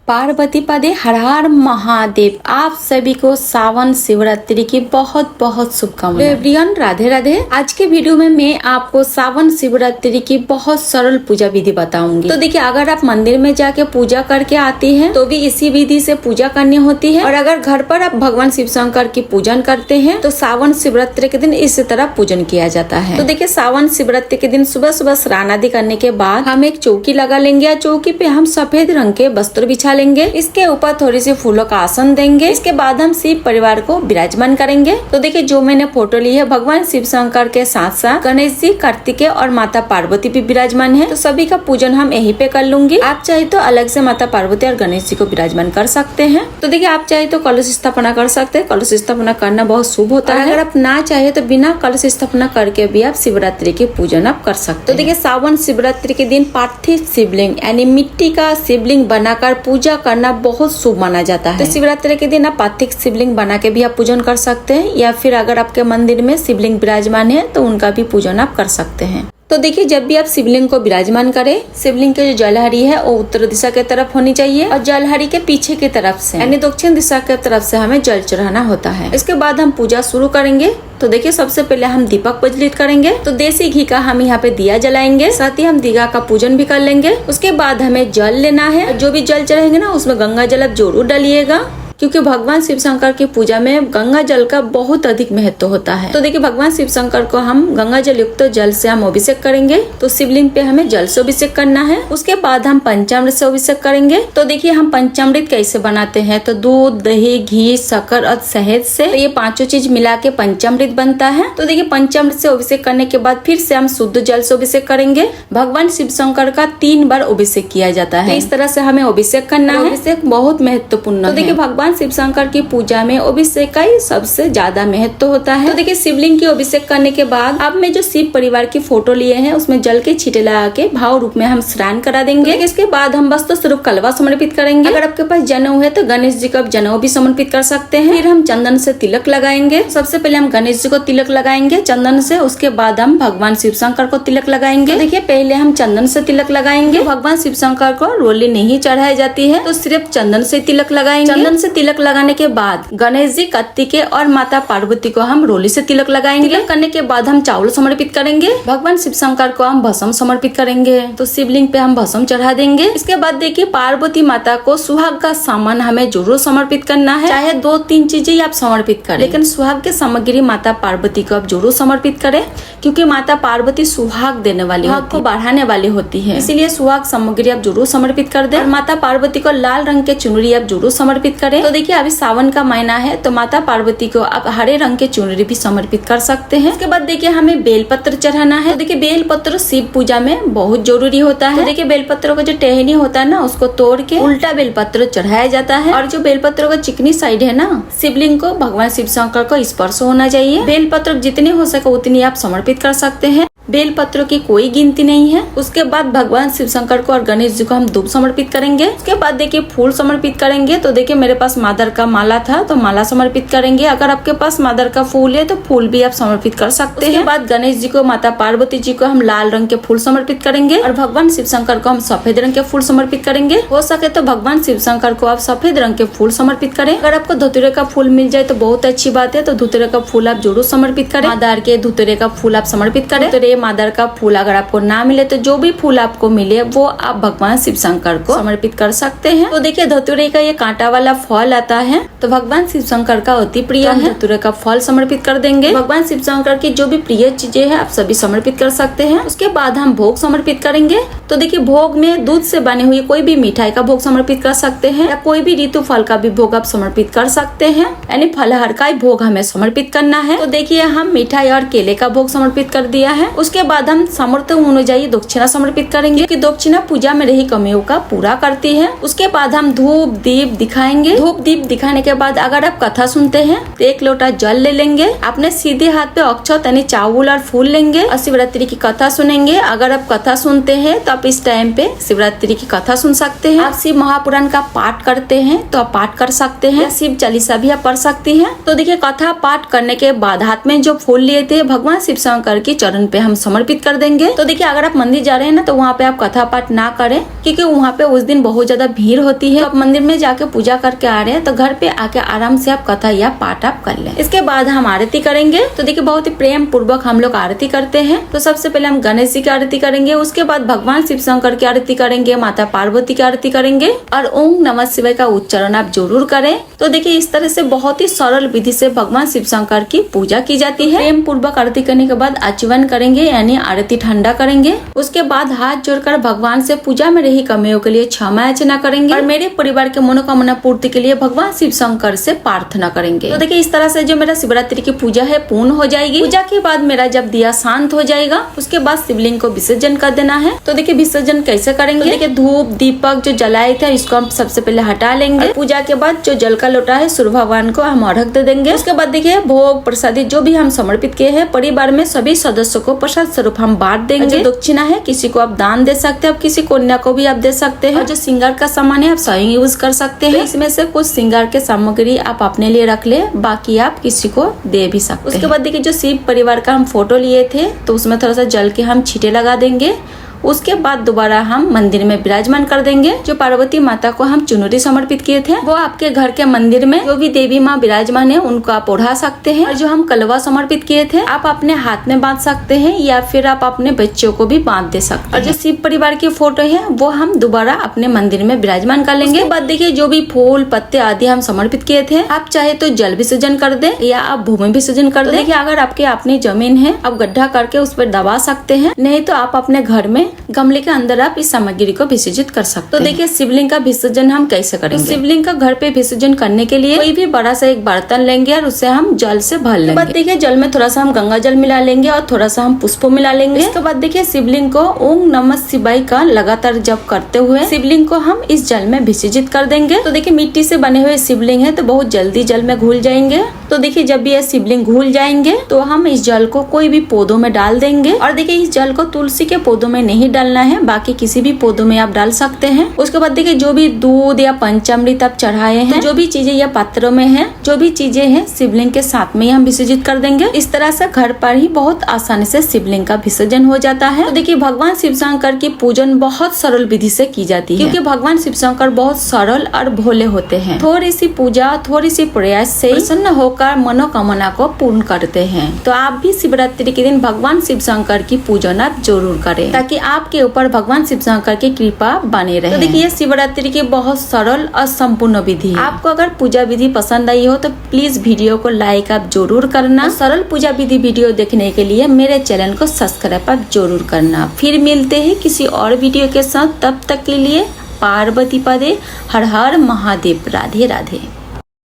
पार्वती पदे हर हर महादेव। आप सभी को सावन शिवरात्रि की बहुत बहुत शुभकामनाएं। एवरीवन, राधे राधे। आज के वीडियो में मैं आपको सावन शिवरात्रि की बहुत सरल पूजा विधि बताऊंगी। तो देखिए, अगर आप मंदिर में जाके पूजा करके आती हैं तो भी इसी विधि से पूजा करनी होती है, और अगर घर पर आप भगवान शिव शंकर की पूजन करते हैं तो सावन शिवरात्रि के दिन इसी तरह पूजन किया जाता है। तो देखिए, सावन शिवरात्रि के दिन सुबह सुबह स्नान आदि करने के बाद हम एक चौकी लगा लेंगे। चौकी पे हम सफेद रंग के वस्त्र बिछा लेंगे। इसके ऊपर थोड़ी सी फूलों का आसन देंगे। इसके बाद हम शिव परिवार को विराजमान करेंगे। तो देखिए, जो मैंने फोटो ली है, भगवान शिव शंकर के साथ साथ गणेश जी, कार्तिकेय और माता पार्वती भी विराजमान है। तो सभी का पूजन हम यहीं पे कर लूंगी। आप चाहे तो अलग से माता पार्वती और गणेश जी को विराजमान कर सकते हैं। तो देखिए, आप चाहे तो कलश स्थापना कर सकते हैं। कलश स्थापना करना बहुत शुभ होता है। अगर आप ना चाहे तो बिना कलश स्थापना करके भी आप शिवरात्रि की पूजन आप कर सकते हैं। तो देखिए, सावन शिवरात्रि के दिन पार्थिव शिवलिंग यानी मिट्टी का शिवलिंग बनाकर पूजा करना बहुत शुभ माना जाता है। तो शिवरात्रि के दिन आप पार्थिव शिवलिंग बना के भी आप पूजन कर सकते हैं, या फिर अगर आपके मंदिर में शिवलिंग विराजमान है तो उनका भी पूजन आप कर सकते हैं। तो देखिए, जब भी आप शिवलिंग को विराजमान करें, शिवलिंग के जो जलहरी है वो उत्तर दिशा के तरफ होनी चाहिए, और जलहरी के पीछे की तरफ से यानी दक्षिण दिशा के तरफ से हमें जल चढ़ाना होता है। इसके बाद हम पूजा शुरू करेंगे। तो देखिए, सबसे पहले हम दीपक प्रज्वलित करेंगे। तो देसी घी का हम यहाँ पे दिया जलाएंगे, साथ ही हम दिया का पूजन भी कर लेंगे। उसके बाद हमें जल लेना है। जो भी जल चढ़ाएंगे ना, उसमें गंगा जल जरूर डालिएगा, क्योंकि भगवान शिव शंकर की पूजा में गंगा जल का बहुत अधिक महत्व होता है। तो देखिए, भगवान शिव शंकर को हम गंगा जल युक्त जल से हम अभिषेक करेंगे। तो शिवलिंग पे हमें जल से अभिषेक करना है। उसके बाद हम पंचामृत से अभिषेक करेंगे। तो देखिए, हम पंचामृत कैसे बनाते हैं, तो दूध, दही, घी, शक्कर और शहद से तो ये पांचों चीज मिला के पंचामृत बनता है। तो देखिए, पंचामृत से अभिषेक करने के बाद फिर से हम शुद्ध जल से अभिषेक करेंगे। भगवान शिव शंकर का 3 बार अभिषेक किया जाता है। इस तरह से हमें अभिषेक करना है। अभिषेक बहुत महत्वपूर्ण है। तो देखिए, भगवान शिव शंकर की पूजा में अभिषेक का ही सबसे ज्यादा महत्व होता है। तो देखिए, शिवलिंग की अभिषेक करने के बाद अब मैं जो शिव परिवार की फोटो लिए हैं उसमें जल के छींटे लगा के भाव रूप में हम स्नान करा देंगे। तो इसके बाद हम वस्त्र स्वरूप कलवा समर्पित करेंगे। अगर आपके पास जनेऊ है तो गणेश जी को जनेऊ भी समर्पित कर सकते हैं। फिर हम चंदन से तिलक लगाएंगे। सबसे पहले हम गणेश जी को तिलक लगाएंगे चंदन से। उसके बाद हम भगवान शिव शंकर को तिलक लगाएंगे। तो देखिए, पहले हम चंदन से तिलक लगाएंगे। भगवान शिव शंकर को रोली नहीं चढ़ाई जाती है, तो सिर्फ चंदन से तिलक लगाएंगे। चंदन से तिलक लगाने के बाद गणेश जी, कार्तिकेय और माता पार्वती को हम रोली से तिलक लगाएंगे। तिलक करने के बाद हम चावल समर्पित करेंगे। भगवान शिव शंकर को हम भस्म समर्पित करेंगे। तो शिवलिंग पे हम भस्म चढ़ा देंगे। इसके बाद देखिए, पार्वती माता को सुहाग का सामान हमें जरूर समर्पित करना है। चाहे 2-3 चीजें आप समर्पित करें, लेकिन सुहाग की सामग्री माता पार्वती को आप जरूर समर्पित करें, क्योंकि माता पार्वती सुहाग देने वाली, सुहाग को बढ़ाने वाली होती है। इसीलिए सुहाग सामग्री आप जरूर समर्पित कर दे। और माता पार्वती को लाल रंग के चुनरी आप जरूर समर्पित करें। तो देखिए, अभी सावन का महीना है, तो माता पार्वती को आप हरे रंग के चुनरी भी समर्पित कर सकते हैं। इसके बाद देखिए, हमें बेलपत्र चढ़ाना है। तो देखिए, बेलपत्र शिव पूजा में बहुत जरूरी होता है। तो देखिए, बेलपत्रों का जो टहनी होता है ना, उसको तोड़ के उल्टा बेलपत्र चढ़ाया जाता है, और जो बेलपत्रों का चिकनी साइड है ना, शिवलिंग को भगवान शिव शंकर को स्पर्श होना चाहिए। बेलपत्र जितने हो सके उतनी आप समर्पित कर सकते हैं। बेल पत्रों की कोई गिनती नहीं है। उसके बाद भगवान शिव शंकर को और गणेश जी को हम धूप समर्पित करेंगे। उसके बाद देखिए, फूल समर्पित करेंगे। तो देखिए, मेरे पास मादर का माला था तो माला समर्पित करेंगे। अगर आपके पास मादर का फूल है तो फूल भी आप समर्पित कर सकते हैं। उसके बाद गणेश जी को, माता पार्वती जी को हम लाल रंग के फूल समर्पित करेंगे, और भगवान शिव शंकर को हम सफेद रंग के फूल समर्पित करेंगे। हो सके तो भगवान शिव शंकर को आप सफेद रंग के फूल समर्पित करें। अगर आपको धतूरे का फूल मिल जाए तो बहुत अच्छी बात है। तो धतूरे का फूल आप जरूर समर्पित करें। मादार के धतूरे का फूल आप समर्पित करें। तो मादार का फूल अगर आपको ना मिले तो जो भी फूल आपको मिले वो आप भगवान शिव शंकर को समर्पित कर सकते हैं। तो देखिए, धतूरे का ये कांटा वाला फल आता है, तो भगवान शिव शंकर का अति प्रिय है। धतूरे का फल समर्पित कर देंगे। भगवान शिव शंकर की जो भी प्रिय चीजें हैं आप सभी समर्पित कर सकते हैं। उसके बाद हम भोग समर्पित करेंगे। तो देखिए, भोग में दूध से बने हुए कोई भी मिठाई का भोग समर्पित कर सकते हैं, या कोई भी ऋतु फल का भी भोग आप समर्पित कर सकते हैं, यानी फलहार का भोग हमें समर्पित करना है। तो देखिए, हम मिठाई और केले का भोग समर्पित कर दिया है। उसके बाद हम समर्थ अनुयायी दक्षिणा समर्पित करेंगे, क्योंकि दक्षिणा पूजा में रही कमियों का पूरा करती है। उसके बाद हम धूप दीप दिखाएंगे। धूप दीप दिखाने के बाद अगर आप कथा सुनते हैं तो 1 लोटा जल ले लेंगे। अपने सीधे हाथ पे अक्षत यानी चावल और फूल लेंगे और शिवरात्रि की कथा सुनेंगे। अगर आप कथा सुनते हैं तो आप इस टाइम पे शिवरात्रि की कथा सुन सकते हैं। आप शिव महापुराण का पाठ करते हैं तो आप पाठ कर सकते हैं, शिव चालीसा भी आप पढ़ सकती हैं। तो देखिए कथा पाठ करने के बाद हाथ में जो फूल लिए थे भगवान शिव शंकर के चरण पे हम समर्पित कर देंगे। तो देखिए अगर आप मंदिर जा रहे हैं ना तो वहाँ पे आप कथा पाठ ना करें, क्योंकि वहाँ पे उस दिन बहुत ज्यादा भीड़ होती है। तो आप मंदिर में जाके पूजा करके आ रहे हैं तो घर पे आके आराम से आप कथा या पाठ आप कर लें। इसके बाद हम आरती करेंगे। तो देखिए बहुत ही प्रेम पूर्वक हम लोग आरती करते हैं। तो सबसे पहले हम गणेश जी की आरती करेंगे, उसके बाद भगवान शिव शंकर की आरती करेंगे, माता पार्वती की आरती करेंगे और ओम नमः शिवाय का उच्चारण आप जरूर करें। तो देखिए इस तरह से बहुत ही सरल विधि से भगवान शिव शंकर की पूजा की जाती है। प्रेम पूर्वक आरती करने के बाद आचमन करेंगे यानी आरती ठंडा करेंगे। उसके बाद हाथ जोड़कर भगवान से पूजा में रही कमियों के लिए क्षमा याचना करेंगे और मेरे परिवार के मनोकामना पूर्ति के लिए भगवान शिव शंकर से प्रार्थना करेंगे। तो देखिए इस तरह से जो मेरा शिवरात्रि की पूजा है पूर्ण हो जाएगी। पूजा के बाद मेरा जब दिया शांत हो जाएगा उसके बाद शिवलिंग को विसर्जन कर देना है। तो देखिए विसर्जन कैसे करेंगे, तो देखिए धूप दीपक जो जलाए थे इसको हम सबसे पहले हटा लेंगे। पूजा के बाद जो जल का लोटा है सूर्य भगवान को हम अर्घ दे देंगे। उसके बाद देखिए भोग प्रसादी जो भी हम समर्पित किए हैं परिवार में सभी सदस्यों को प्रसाद स्वरूप हम बांट देंगे। जो दक्षिणा है किसी को आप दान दे सकते हैं, आप किसी कन्या को भी आप दे सकते हैं। और जो श्रृंगार का सामान है आप स्वयं यूज कर सकते हैं। इसमें से कुछ श्रृंगार के सामग्री आप अपने लिए रख ले, बाकी आप किसी को दे भी सकते हैं। उसके बाद देखिए जो शिव परिवार का हम फोटो लिए थे तो उसमें थोड़ा सा जल के हम छींटे लगा देंगे। उसके बाद दोबारा हम मंदिर में विराजमान कर देंगे। जो पार्वती माता को हम चुनरी समर्पित किए थे वो आपके घर के मंदिर में जो भी देवी माँ विराजमान है उनको आप ओढ़ा सकते हैं। और जो हम कलवा समर्पित किए थे आप अपने हाथ में बांध सकते हैं या फिर आप अपने बच्चों को भी बांध दे सकते हैं। और जो शिव परिवार की फोटो है वो हम दोबारा अपने मंदिर में विराजमान कर लेंगे। उसके बाद देखिए जो भी फूल पत्ते आदि हम समर्पित किए थे आप चाहे तो जल विसर्जन कर दे या आप भूमि विसर्जन कर दे। देखिए अगर आपके अपनी जमीन है आप गड्ढा करके उस पर दबा सकते हैं, नहीं तो आप अपने घर में गमले के अंदर आप इस सामग्री को विसर्जित कर सकते हैं। तो देखिए शिवलिंग का विसर्जन हम कैसे करेंगे। तो शिवलिंग का घर पे विसर्जन करने के लिए कोई भी बड़ा सा एक बर्तन लेंगे और उसे हम जल से भर लेंगे। बाद देखिए जल में थोड़ा सा हम गंगा जल मिला लेंगे और थोड़ा सा हम पुष्प मिला लेंगे। इसके बाद देखिए शिवलिंग को ओम नमः शिवाय का लगातार जप करते हुए शिवलिंग को हम इस जल में विसर्जित कर देंगे। तो देखिए मिट्टी से बने हुए शिवलिंग है तो बहुत जल्दी जल में घुल जाएंगे। तो देखिए जब भी ये शिवलिंग घुल जाएंगे तो हम इस जल को कोई भी पौधों में डाल देंगे। और देखिए इस जल को तुलसी के पौधों में नहीं डालना है, बाकी किसी भी पौधों में आप डाल सकते हैं। उसके बाद देखिए जो भी दूध या पंचामृत आप चढ़ाए हैं, जो भी चीजें या पात्रों में है, जो भी चीजें हैं शिवलिंग के साथ में हम विसर्जित कर देंगे। इस तरह से घर पर ही बहुत आसानी से शिवलिंग का विसर्जन हो जाता है। तो देखिए भगवान शिव शंकर की पूजन बहुत सरल विधि से की जाती है, क्योंकि भगवान शिव शंकर बहुत सरल और भोले होते हैं। थोड़ी सी पूजा थोड़ी सी प्रयास से प्रसन्न होकर मनोकामना को पूर्ण करते हैं। तो आप भी शिवरात्रि के दिन भगवान शिव शंकर की पूजन आप जरूर करें ताकि आपके ऊपर भगवान शिव शंकर की कृपा बने रहे। तो देखिए शिवरात्रि की बहुत सरल और संपूर्ण विधि है। आपको अगर पूजा विधि पसंद आई हो तो प्लीज वीडियो को लाइक आप जरूर करना। सरल पूजा विधि वीडियो देखने के लिए मेरे चैनल को सब्सक्राइब आप जरूर करना। फिर मिलते हैं किसी और वीडियो के साथ, तब तक के लिए पार्वती पदे हर हर महादेव। राधे राधे।